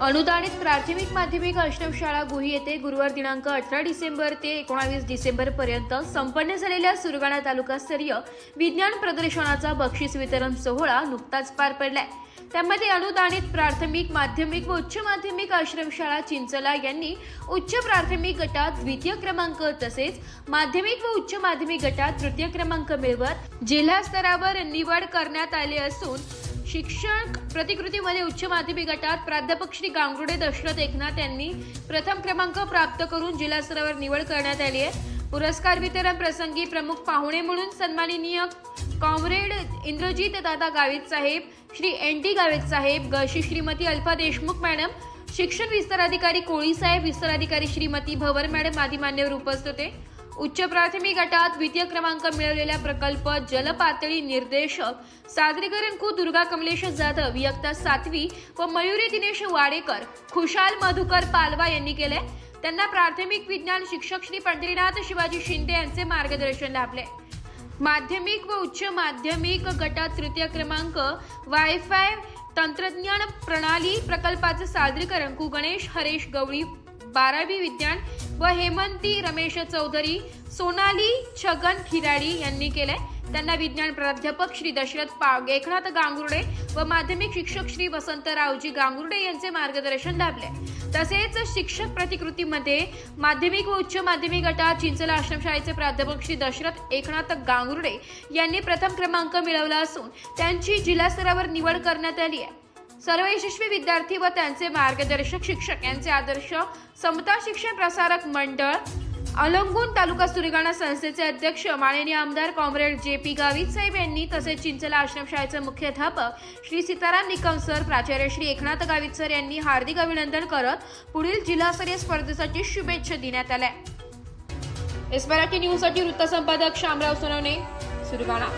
अनुदानित प्राथमिक माध्यमिक आश्रमशाळा गुही येथे गुरुवार दिनांक 18 डिसेंबर ते 19 डिसेंबर पर्यंत संपन्न झालेल्या सुरगाणा तालुकास्तरीय विज्ञान प्रदर्शनाचा बक्षीस वितरण सोहळा नुकताच पार पडलाय। त्यामध्ये अनुदानित प्राथमिक माध्यमिक व उच्च माध्यमिक आश्रमशाळा चिंचला यांनी उच्च प्राथमिक गटात द्वितीय क्रमांक तसेच माध्यमिक व उच्च माध्यमिक गटात तृतीय क्रमांक मिळवत जिल्हा स्तरावर निवड करण्यात आली असून शिक्षक प्रतिकृतीमध्ये उच्च माध्यमिक गटात प्राध्यापक श्री गांगुर्डे दशरथ एकनाथ यांनी प्रथम क्रमांक प्राप्त करून जिल्हा स्तरावर निवड करण्यात आली आहे। पुरस्कार वितरण प्रसंगी प्रमुख पाहुणे म्हणून सन्माननीय कॉम्रेड इंद्रजीत दादा गावित साहेब, श्री NT गावित साहेब, गळशी श्रीमती अल्फा देशमुख मॅडम, शिक्षण विस्ताराधिकारी कोळी साहेब, विस्ताराधिकारी श्रीमती भवर मॅडम आदी मान्यवर उपस्थित होते। उच्च प्राथमिक गटात द्वितीय क्रमांक मिळवलेल्या प्रकल्प जलपातळी निर्देशक सादरीकरण को दुर्गा कमलेश जाधव इयत्ता 7वी व मयुरी दिनेश वाडेकर, खुशाल मधुकर पालवा यांनी केले। त्यांना प्राथमिक विज्ञान शिक्षक श्री पंढरीनाथ शिवाजी शिंदे यांचे मार्गदर्शन लाभले। माध्यमिक व उच्च माध्यमिक गटात तृतीय क्रमांक वायफाय तंत्रज्ञान प्रणाली प्रकल्पाचे सादरीकरण को गणेश हरेश गवळी 12वी विज्ञान व हेमंती रमेश चौधरी, सोनाली छगन खिराडी यांनी केले। त्यांना विज्ञान प्राध्यापक श्री दशरथ एकनाथ गांगुर्डे व माध्यमिक शिक्षक श्री वसंतरावजी गांगुर्डे यांचे मार्गदर्शन लाभले। तसेच शिक्षक प्रतिकृतीमध्ये माध्यमिक व उच्च माध्यमिक गटात चिंचला आश्रमशाळेचे प्राध्यापक श्री दशरथ एकनाथ गांगुर्डे यांनी प्रथम क्रमांक मिळवला असून त्यांची जिल्हा स्तरावर निवड करण्यात आली आहे। सर्व यशस्वी विद्यार्थी व त्यांचे मार्गदर्शक शिक्षक यांचे आदर्श समता शिक्षण प्रसारक मंडळ अलंगून तालुका सुरगाणा संस्थेचे अध्यक्ष माननीय आमदार कॉम्रेड JP गावित साहेब यांनी तसेच चिंचला आश्रमशाळेचे मुख्याध्यापक श्री सीताराम निकम सर, प्राचार्य श्री एकनाथ गावित सर यांनी हार्दिक अभिनंदन करत पुढील जिल्हास्तरीय स्पर्धेसाठी शुभेच्छा देण्यात आल्या। एस मराठी न्यूजसाठी वृत्त संपादक शामराव सोनवणे, सुरगाणा।